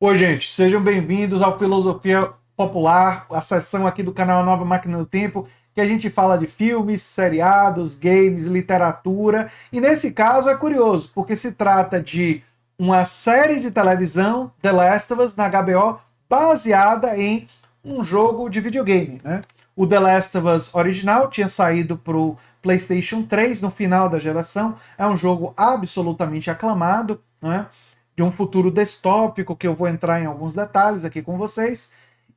Oi, gente, sejam bem-vindos ao Filosofia Popular, a sessão aqui do canal Nova Máquina do Tempo, que a gente fala de filmes, seriados, games, literatura. E nesse caso é curioso, porque se trata de uma série de televisão, The Last of Us, na HBO, baseada em um jogo de videogame, né? O The Last of Us original tinha saído para o PlayStation 3 no final da geração. É um jogo absolutamente aclamado, né? De um futuro distópico, que eu vou entrar em alguns detalhes aqui com vocês.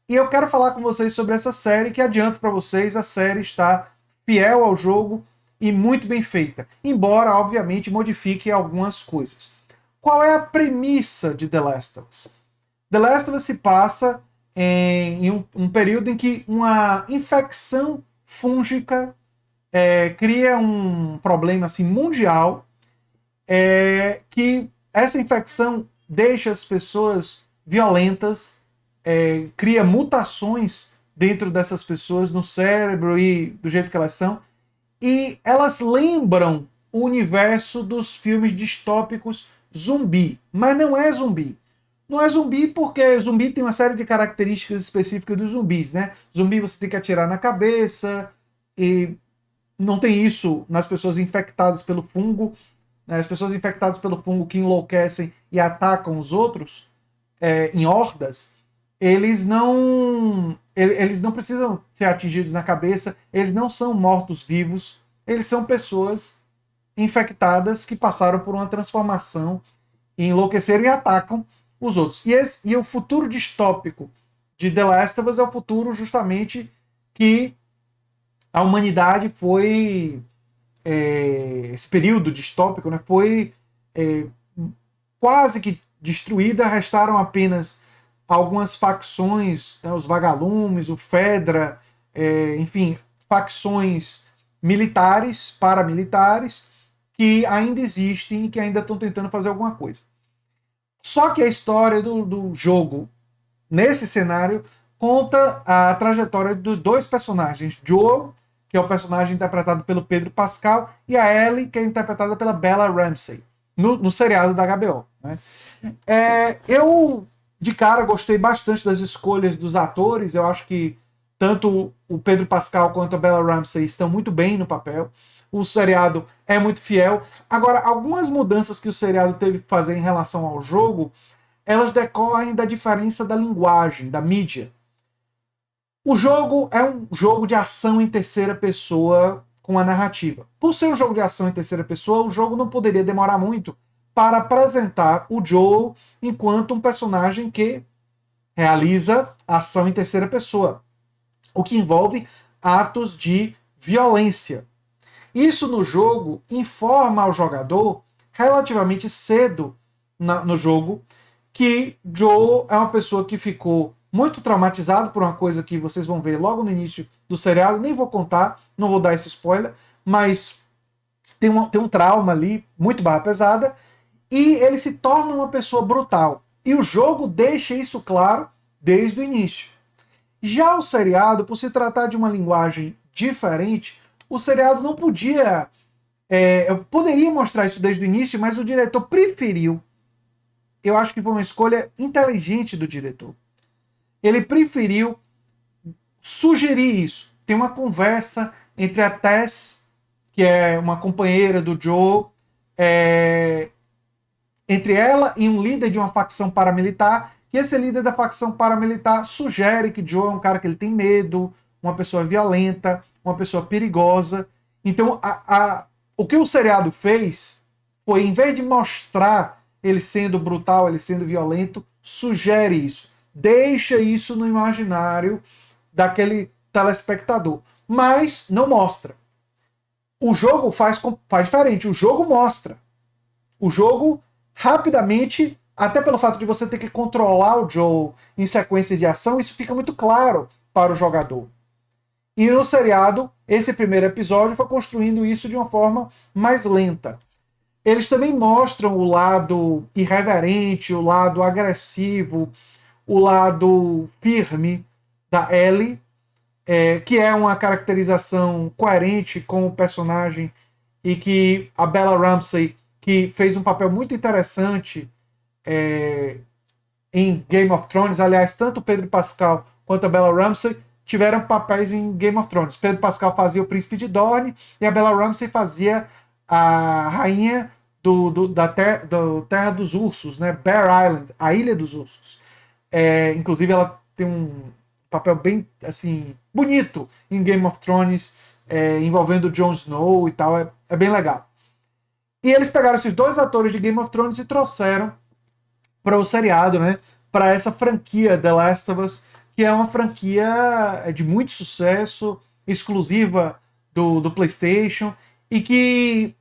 E eu quero falar com vocês sobre essa série, que adianto para vocês, a série está fiel ao jogo e muito bem feita, embora, obviamente, modifique algumas coisas. Qual é a premissa de The Last of Us? The Last of Us se passa em um período em que uma infecção fúngica cria um problema assim, mundial, que essa infecção deixa as pessoas violentas, cria mutações dentro dessas pessoas, no cérebro e do jeito que elas são, e elas lembram o universo dos filmes distópicos zumbi, mas não é zumbi. Não é zumbi porque zumbi tem uma série de características específicas dos zumbis, né? Zumbi você tem que atirar na cabeça, e não tem isso nas pessoas infectadas pelo fungo. Né? As pessoas infectadas pelo fungo que enlouquecem e atacam os outros em hordas, eles não precisam ser atingidos na cabeça, eles não são mortos-vivos, eles são pessoas infectadas que passaram por uma transformação e enlouqueceram e atacam os outros. E o futuro distópico de The Last of Us é o futuro justamente que a humanidade foi esse período distópico, né, foi é, quase que destruída, restaram apenas algumas facções, né, os vagalumes, o Fedra, enfim, facções militares, paramilitares, que ainda existem e que ainda estão tentando fazer alguma coisa. Só que a história do jogo, nesse cenário, conta a trajetória dos dois personagens, Joel, que é o personagem interpretado pelo Pedro Pascal, e a Ellie, que é interpretada pela Bella Ramsey, no seriado da HBO. Né? Eu, de cara, gostei bastante das escolhas dos atores. Eu acho que tanto o Pedro Pascal quanto a Bella Ramsey estão muito bem no papel. O seriado é muito fiel. Agora, algumas mudanças que o seriado teve que fazer em relação ao jogo, elas decorrem da diferença da linguagem, da mídia. O jogo é um jogo de ação em terceira pessoa com a narrativa. Por ser um jogo de ação em terceira pessoa, o jogo não poderia demorar muito para apresentar o Joel enquanto um personagem que realiza ação em terceira pessoa, o que envolve atos de violência. Isso no jogo informa ao jogador relativamente cedo no jogo que Joel é uma pessoa que ficou muito traumatizado por uma coisa que vocês vão ver logo no início do seriado. Nem vou contar, não vou dar esse spoiler, mas tem um trauma ali, muito barra pesada, e ele se torna uma pessoa brutal. E o jogo deixa isso claro desde o início. Já o seriado, por se tratar de uma linguagem diferente, o seriado não podia. Eu poderia mostrar isso desde o início, mas o diretor preferiu. Eu acho que foi uma escolha inteligente do diretor. Ele preferiu sugerir isso. Tem uma conversa entre a Tess, que é uma companheira do Joe, entre ela e um líder de uma facção paramilitar, e esse líder da facção paramilitar sugere que Joe é um cara que ele tem medo, uma pessoa violenta, uma pessoa perigosa. Então, o que o seriado fez foi, em vez de mostrar ele sendo brutal, ele sendo violento, sugere isso. Deixa isso no imaginário daquele telespectador. Mas não mostra. O jogo faz diferente. O jogo mostra. O jogo rapidamente, até pelo fato de você ter que controlar o Joe em sequência de ação, isso fica muito claro para o jogador. E no seriado, esse primeiro episódio foi construindo isso de uma forma mais lenta. Eles também mostram o lado irreverente, o lado agressivo, o lado firme da Ellie, que é uma caracterização coerente com o personagem, e que a Bella Ramsey, que fez um papel muito interessante, em Game of Thrones. Aliás, tanto o Pedro Pascal quanto a Bella Ramsey tiveram papéis em Game of Thrones. Pedro Pascal fazia o Príncipe de Dorne e a Bella Ramsey fazia a rainha do Terra dos Ursos, né? Bear Island, a Ilha dos Ursos. Inclusive, ela tem um papel bem assim bonito em Game of Thrones, envolvendo o Jon Snow e tal. É bem legal. E eles pegaram esses dois atores de Game of Thrones e trouxeram para o seriado, né? Para essa franquia The Last of Us, que é uma franquia de muito sucesso, exclusiva do PlayStation e que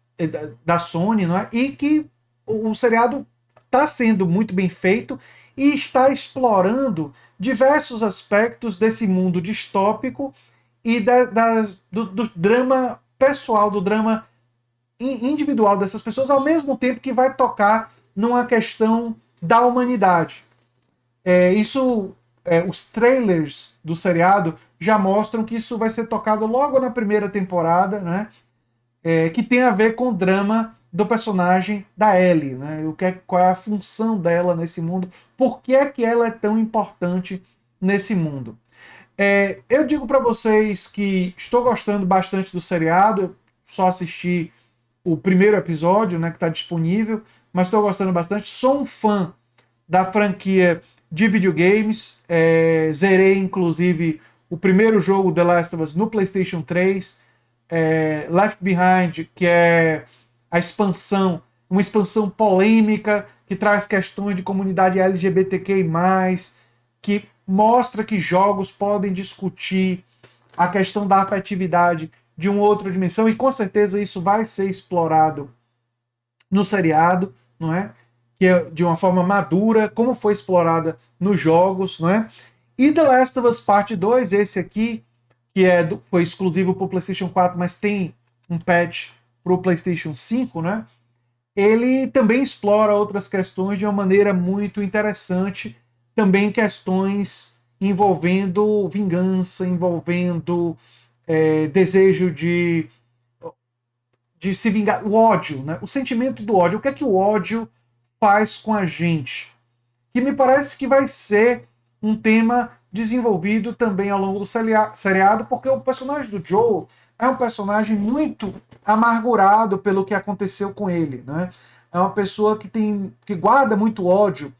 da Sony, não é? E que o seriado está sendo muito bem feito e está explorando diversos aspectos desse mundo distópico e do drama pessoal, do drama individual dessas pessoas, ao mesmo tempo que vai tocar numa questão da humanidade. Os trailers do seriado já mostram que isso vai ser tocado logo na primeira temporada, né? Que tem a ver com o drama do personagem da Ellie, né? Qual é a função dela nesse mundo, por que é que ela é tão importante nesse mundo. Eu digo para vocês que estou gostando bastante do seriado, eu só assisti o primeiro episódio, né, que está disponível, mas estou gostando bastante. Sou um fã da franquia de videogames, zerei inclusive o primeiro jogo The Last of Us no PlayStation 3, Left Behind, que é a expansão, uma expansão polêmica que traz questões de comunidade LGBTQI+, que mostra que jogos podem discutir a questão da afetividade de uma outra dimensão, e com certeza isso vai ser explorado no seriado, não é? Que é de uma forma madura, como foi explorada nos jogos, não é? E The Last of Us Parte 2, esse aqui, que foi exclusivo para o PlayStation 4, mas tem um patch para o PlayStation 5, né? Ele também explora outras questões de uma maneira muito interessante, também questões envolvendo vingança, envolvendo desejo de se vingar, o ódio, né? O sentimento do ódio. O que é que o ódio faz com a gente? Que me parece que vai ser um tema desenvolvido também ao longo do seriado, porque o personagem do Joel é um personagem muito amargurado pelo que aconteceu com ele, né? É uma pessoa que guarda muito ódio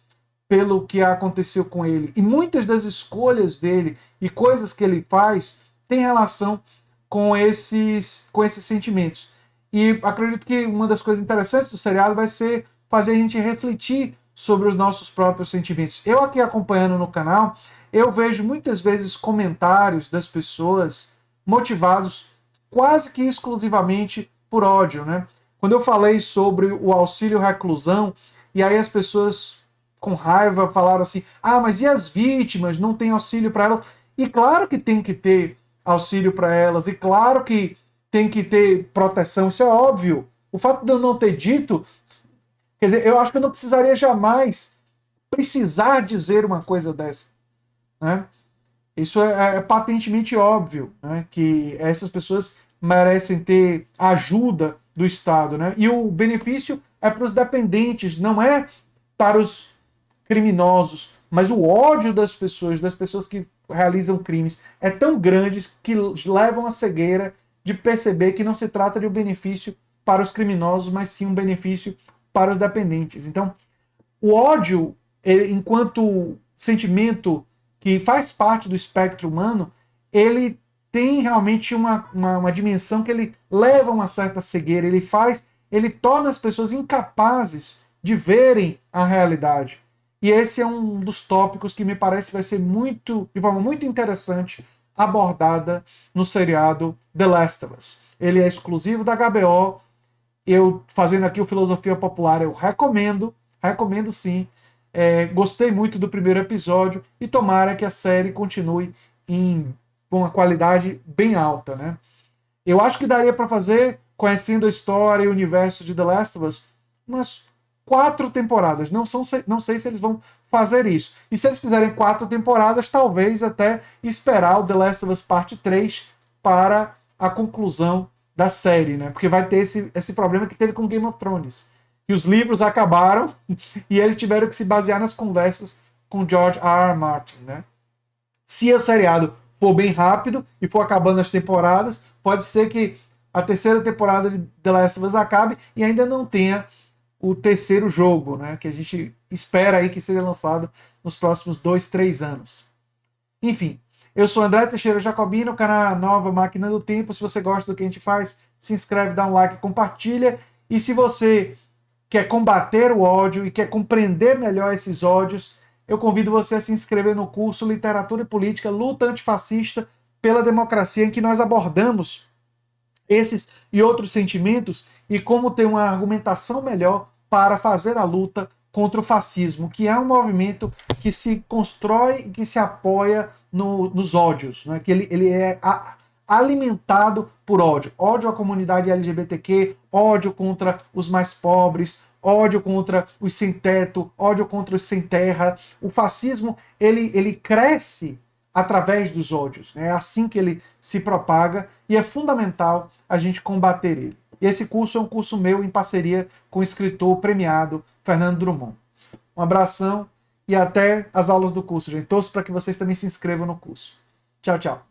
pelo que aconteceu com ele. E muitas das escolhas dele e coisas que ele faz têm relação com esses sentimentos. E acredito que uma das coisas interessantes do seriado vai ser fazer a gente refletir sobre os nossos próprios sentimentos. Eu aqui acompanhando no canal, eu vejo muitas vezes comentários das pessoas motivados quase que exclusivamente por ódio, né? Quando eu falei sobre o auxílio reclusão, e aí as pessoas com raiva falaram assim: ah, mas e as vítimas? Não tem auxílio para elas? E claro que tem que ter auxílio para elas, e claro que tem que ter proteção, isso é óbvio. O fato de eu não ter dito, quer dizer, eu acho que eu não precisaria jamais precisar dizer uma coisa dessa, né? Isso é patentemente óbvio, né? Que essas pessoas merecem ter ajuda do Estado, né? E o benefício é para os dependentes, não é para os criminosos, mas o ódio das pessoas que realizam crimes, é tão grande que levam à cegueira de perceber que não se trata de um benefício para os criminosos, mas sim um benefício para os dependentes. Então, o ódio, enquanto sentimento que faz parte do espectro humano, ele tem realmente uma dimensão que ele leva a uma certa cegueira, ele torna as pessoas incapazes de verem a realidade. E esse é um dos tópicos que me parece vai ser de forma muito interessante, abordada no seriado The Last of Us. Ele é exclusivo da HBO. Eu, fazendo aqui o Filosofia Popular, eu recomendo sim. Gostei muito do primeiro episódio e tomara que a série continue com uma qualidade bem alta, né? Eu acho que daria para fazer, conhecendo a história e o universo de The Last of Us, umas 4 temporadas. Não sei se eles vão fazer isso. E se eles fizerem 4 temporadas, talvez até esperar o The Last of Us Parte 3 para a conclusão da série, né? Porque vai ter esse problema que teve com Game of Thrones. Que os livros acabaram e eles tiveram que se basear nas conversas com George R. R. Martin, né? Se o seriado for bem rápido e for acabando as temporadas, pode ser que a terceira temporada de The Last of Us acabe e ainda não tenha o terceiro jogo, né? Que a gente espera aí que seja lançado nos próximos 2, 3 anos. Enfim, eu sou André Teixeira Jacobino, canal Nova Máquina do Tempo. Se você gosta do que a gente faz, se inscreve, dá um like, compartilha. E se você quer combater o ódio e quer compreender melhor esses ódios, eu convido você a se inscrever no curso Literatura e Política, Luta Antifascista pela Democracia, em que nós abordamos esses e outros sentimentos e como ter uma argumentação melhor para fazer a luta contra o fascismo, que é um movimento que se constrói, que se apoia nos ódios, né? Que ele é alimentado por ódio. Ódio à comunidade LGBTQ, ódio contra os mais pobres, ódio contra os sem teto, ódio contra os sem terra. O fascismo, ele cresce através dos ódios. É assim que ele se propaga e é fundamental a gente combater ele. E esse curso é um curso meu em parceria com o escritor premiado Fernando Drummond. Um abração e até as aulas do curso, gente. Torço para que vocês também se inscrevam no curso. Tchau, tchau.